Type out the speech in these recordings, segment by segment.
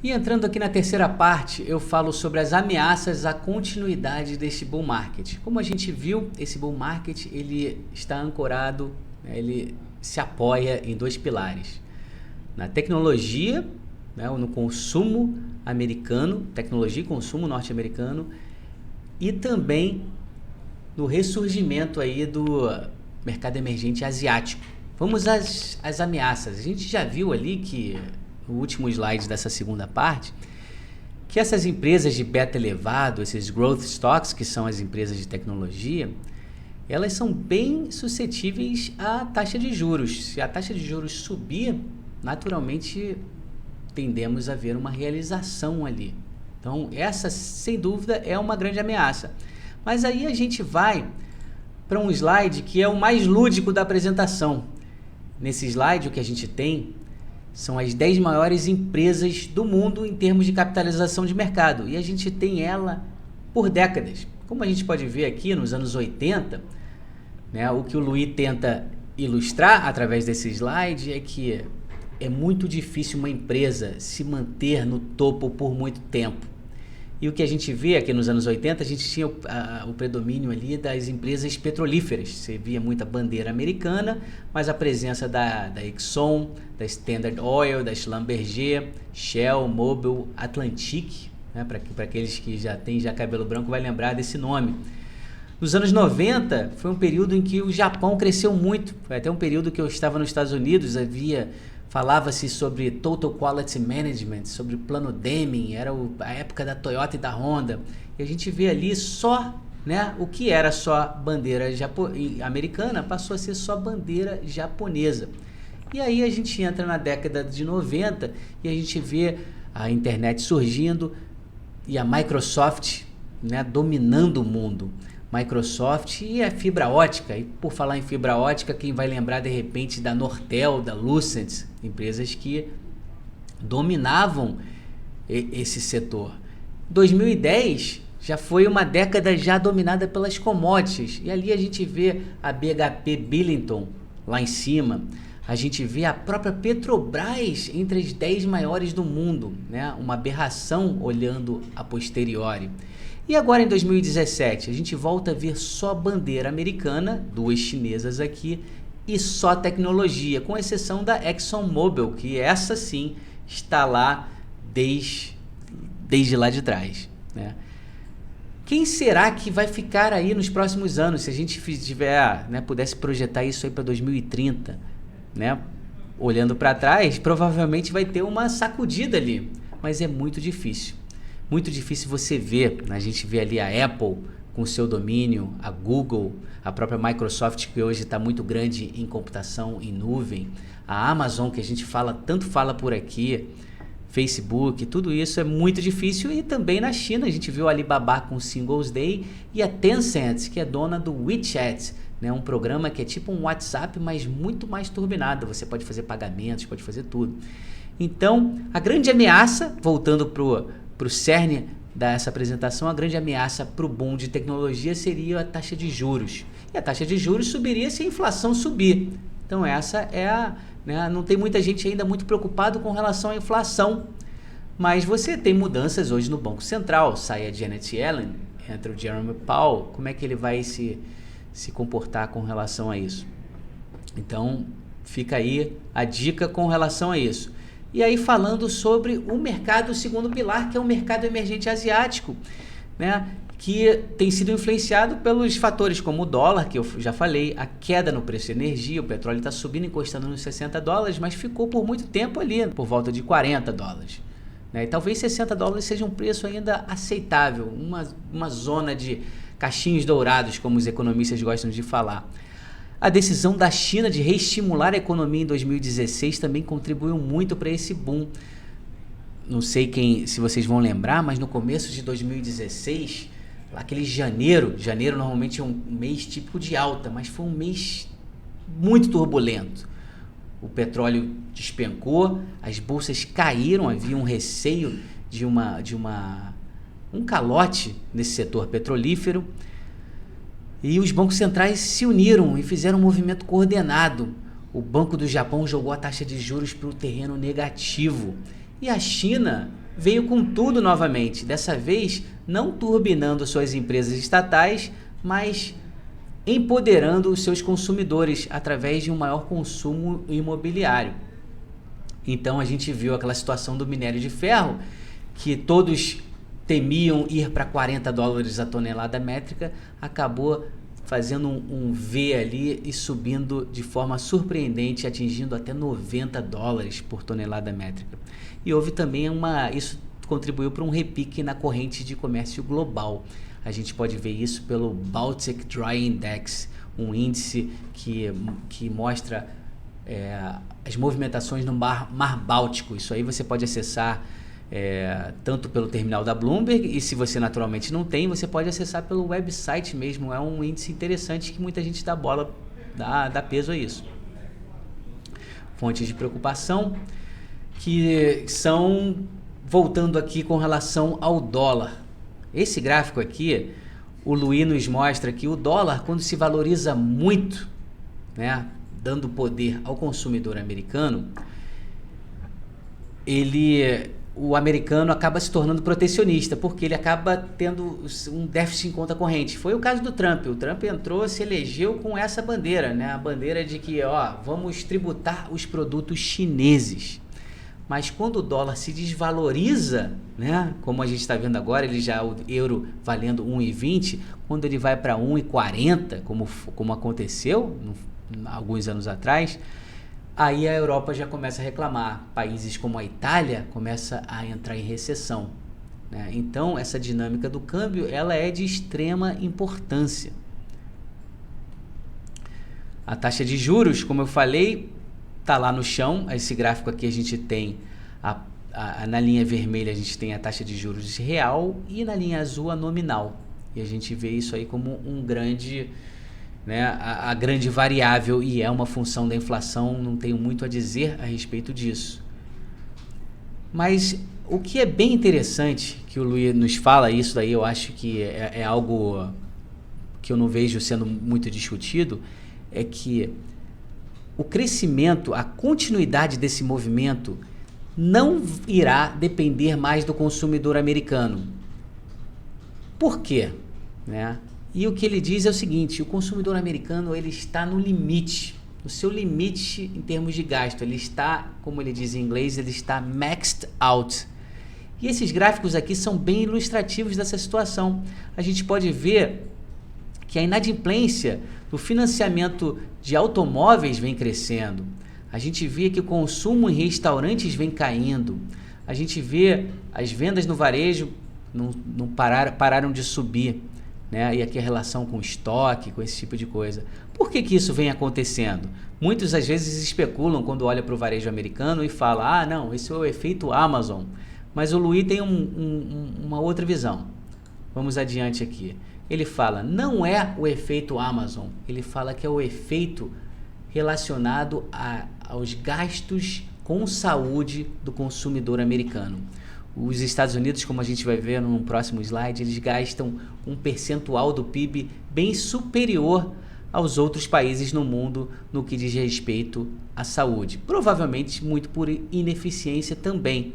E entrando aqui na terceira parte, eu falo sobre as ameaças à continuidade deste bull market. Como a gente viu, esse bull market ele está ancorado, ele se apoia em dois pilares. Na tecnologia, né, no consumo americano, tecnologia e consumo norte-americano, e também no ressurgimento aí do mercado emergente asiático. Vamos às ameaças. A gente já viu ali que no último slide dessa segunda parte, que essas empresas de beta elevado, esses growth stocks, que são as empresas de tecnologia, elas são bem suscetíveis à taxa de juros. Se a taxa de juros subir, naturalmente tendemos a ver uma realização ali. Então, essa, sem dúvida, é uma grande ameaça. Mas aí a gente vai para um slide que é o mais lúdico da apresentação. Nesse slide, o que a gente tem são as 10 maiores empresas do mundo em termos de capitalização de mercado. E a gente tem ela por décadas. Como a gente pode ver aqui nos anos 80, né, o que o Luiz tenta ilustrar através desse slide é que é muito difícil uma empresa se manter no topo por muito tempo. E o que a gente vê aqui nos anos 80, a gente tinha o predomínio ali das empresas petrolíferas. Você via muita bandeira americana, mas a presença da Exxon, da Standard Oil, da Schlumberger, Shell, Mobil, Atlantic, né? Para aqueles que já têm cabelo branco vai lembrar desse nome. Nos anos 90, foi um período em que o Japão cresceu muito. Foi até um período que eu estava nos Estados Unidos, falava-se sobre Total Quality Management, sobre o plano Deming, era a época da Toyota e da Honda. E a gente vê ali só, né, o que era só bandeira americana passou a ser só bandeira japonesa. E aí a gente entra na década de 90 e a gente vê a internet surgindo e a Microsoft, né, dominando o mundo. Microsoft e a fibra ótica. E por falar em fibra ótica, quem vai lembrar de repente da Nortel, da Lucent, empresas que dominavam esse setor. 2010 já foi uma década já dominada pelas commodities. E ali a gente vê a BHP Billiton lá em cima. A gente vê a própria Petrobras entre as 10 maiores do mundo, né? Uma aberração olhando a posteriori. E agora em 2017, a gente volta a ver só bandeira americana, duas chinesas aqui, e só tecnologia, com exceção da ExxonMobil, que essa sim está lá desde lá de trás, né? Quem será que vai ficar aí nos próximos anos, se a gente tiver, né, pudesse projetar isso aí para 2030, né? Olhando para trás, provavelmente vai ter uma sacudida ali, mas é muito difícil. Muito difícil você ver, a gente vê ali a Apple com o seu domínio, a Google, a própria Microsoft que hoje está muito grande em computação em nuvem, a Amazon que a gente tanto fala por aqui, Facebook, tudo isso é muito difícil. E também na China a gente viu a Alibaba com o Singles Day e a Tencent, que é dona do WeChat, né, um programa que é tipo um WhatsApp, mas muito mais turbinado, você pode fazer pagamentos, pode fazer tudo. Então a grande ameaça, voltando para o cerne dessa apresentação, a grande ameaça para o boom de tecnologia seria a taxa de juros. E a taxa de juros subiria se a inflação subir. Então essa é né, não tem muita gente ainda muito preocupado com relação à inflação. Mas você tem mudanças hoje no Banco Central. Sai a Janet Yellen, entra o Jerome Powell. Como é que ele vai se comportar com relação a isso? Então fica aí a dica com relação a isso. E aí falando sobre o mercado segundo pilar, que é o mercado emergente asiático, né, que tem sido influenciado pelos fatores como o dólar, que eu já falei, a queda no preço de energia, o petróleo está subindo, encostando nos $60, mas ficou por muito tempo ali, por volta de $40. Né? E talvez $60 seja um preço ainda aceitável, uma zona de cachinhos dourados, como os economistas gostam de falar. A decisão da China de reestimular a economia em 2016 também contribuiu muito para esse boom. Não sei se vocês vão lembrar, mas no começo de 2016, lá aquele janeiro normalmente é um mês típico de alta, mas foi um mês muito turbulento. O petróleo despencou, as bolsas caíram, havia um receio de um calote nesse setor petrolífero. E os bancos centrais se uniram e fizeram um movimento coordenado. O Banco do Japão jogou a taxa de juros para o terreno negativo. E a China veio com tudo novamente, dessa vez não turbinando suas empresas estatais, mas empoderando os seus consumidores através de um maior consumo imobiliário. Então a gente viu aquela situação do minério de ferro, que todos temiam ir para $40 a tonelada métrica, acabou fazendo um V ali e subindo de forma surpreendente, atingindo até $90 por tonelada métrica. E houve também isso contribuiu para um repique na corrente de comércio global. A gente pode ver isso pelo Baltic Dry Index, um índice que mostra as movimentações no Mar Báltico. Isso aí você pode acessar tanto pelo terminal da Bloomberg, e se você naturalmente não tem, você pode acessar pelo website mesmo. É um índice interessante que muita gente dá peso a isso. Fontes de preocupação que são, voltando aqui com relação ao dólar. Esse gráfico aqui, o Luiz nos mostra que o dólar, quando se valoriza muito, né, dando poder ao consumidor americano, o americano acaba se tornando protecionista, porque ele acaba tendo um déficit em conta corrente. Foi o caso do Trump. O Trump entrou, se elegeu com essa bandeira, né? A bandeira de que vamos tributar os produtos chineses. Mas quando o dólar se desvaloriza, né? Como a gente está vendo agora, o euro valendo 1,20, quando ele vai para 1,40, como aconteceu alguns anos atrás, aí a Europa já começa a reclamar. Países como a Itália começam a entrar em recessão, né? Então, essa dinâmica do câmbio ela é de extrema importância. A taxa de juros, como eu falei, está lá no chão. Esse gráfico aqui a gente tem, na linha vermelha a gente tem a taxa de juros real e na linha azul a nominal. E a gente vê isso aí como a grande variável, e é uma função da inflação. Não tenho muito a dizer a respeito disso. Mas o que é bem interessante, que o Luiz nos fala, isso daí eu acho que é algo que eu não vejo sendo muito discutido, é que o crescimento, a continuidade desse movimento não irá depender mais do consumidor americano. Por quê? E o que ele diz é o seguinte: o consumidor americano ele está no limite, no seu limite em termos de gasto. Ele está, como ele diz em inglês, ele está maxed out. E esses gráficos aqui são bem ilustrativos dessa situação. A gente pode ver que a inadimplência do financiamento de automóveis vem crescendo. A gente vê que o consumo em restaurantes vem caindo. A gente vê as vendas no varejo não pararam de subir, né? E aqui a relação com estoque, com esse tipo de coisa. Por que isso vem acontecendo? Muitos às vezes especulam quando olham para o varejo americano e falam: não, esse é o efeito Amazon. Mas o Luiz tem uma outra visão. Vamos adiante aqui. Ele fala, não é o efeito Amazon, ele fala que é o efeito relacionado aos gastos com saúde do consumidor americano. Os Estados Unidos, como a gente vai ver no próximo slide, eles gastam um percentual do PIB bem superior aos outros países no mundo no que diz respeito à saúde. Provavelmente muito por ineficiência também.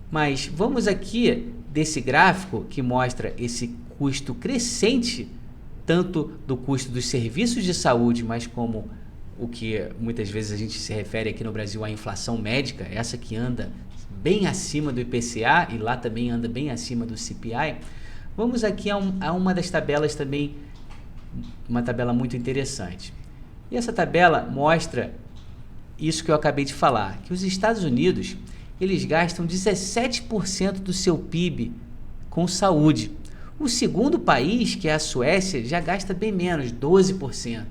Mas vamos aqui desse gráfico que mostra esse custo crescente, tanto do custo dos serviços de saúde, mas como o que muitas vezes a gente se refere aqui no Brasil à inflação médica, essa que anda bem acima do IPCA e lá também anda bem acima do CPI. Vamos aqui a uma das tabelas também, uma tabela muito interessante. E essa tabela mostra isso que eu acabei de falar, que os Estados Unidos, eles gastam 17% do seu PIB com saúde. O segundo país, que é a Suécia, já gasta bem menos, 12%.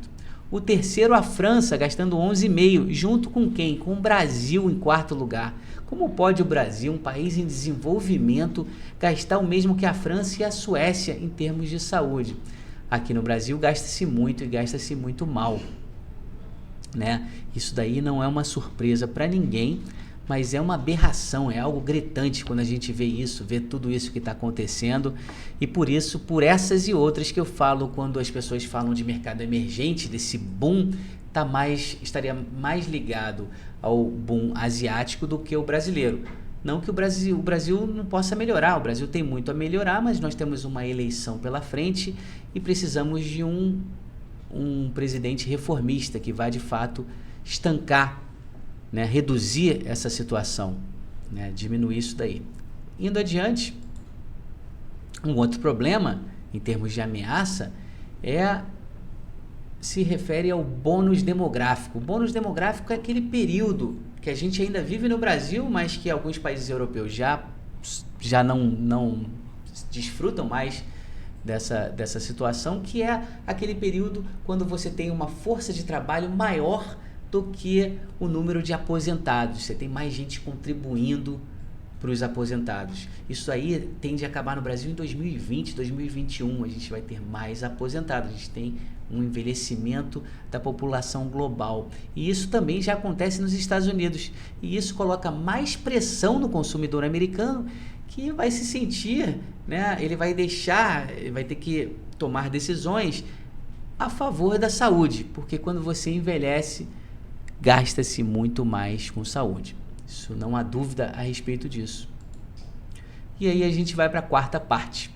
O terceiro, a França, gastando 11,5%, junto com quem? Com o Brasil em quarto lugar. Como pode o Brasil, um país em desenvolvimento, gastar o mesmo que a França e a Suécia em termos de saúde? Aqui no Brasil gasta-se muito e gasta-se muito mal, né? Isso daí não é uma surpresa para ninguém, mas é uma aberração, é algo gritante quando a gente vê isso, vê tudo isso que está acontecendo. E por isso, por essas e outras que eu falo, quando as pessoas falam de mercado emergente, desse boom, estaria mais ligado ao boom asiático do que o brasileiro. Não que o Brasil não possa melhorar, o Brasil tem muito a melhorar, mas nós temos uma eleição pela frente e precisamos de um presidente reformista que vai de fato estancar, né, reduzir essa situação, né, diminuir isso daí. Indo adiante, um outro problema em termos de ameaça se refere ao bônus demográfico. O bônus demográfico é aquele período que a gente ainda vive no Brasil, mas que alguns países europeus já não desfrutam mais dessa situação, que é aquele período quando você tem uma força de trabalho maior do que o número de aposentados. Você tem mais gente contribuindo para os aposentados. Isso aí tende a acabar no Brasil em 2020, 2021. A gente vai ter mais aposentados. A gente tem um envelhecimento da população global. E isso também já acontece nos Estados Unidos. E isso coloca mais pressão no consumidor americano, que vai se sentir, né? Ele vai ter que tomar decisões a favor da saúde, porque quando você envelhece, gasta-se muito mais com saúde. Isso não há dúvida a respeito disso. E aí a gente vai para a quarta parte.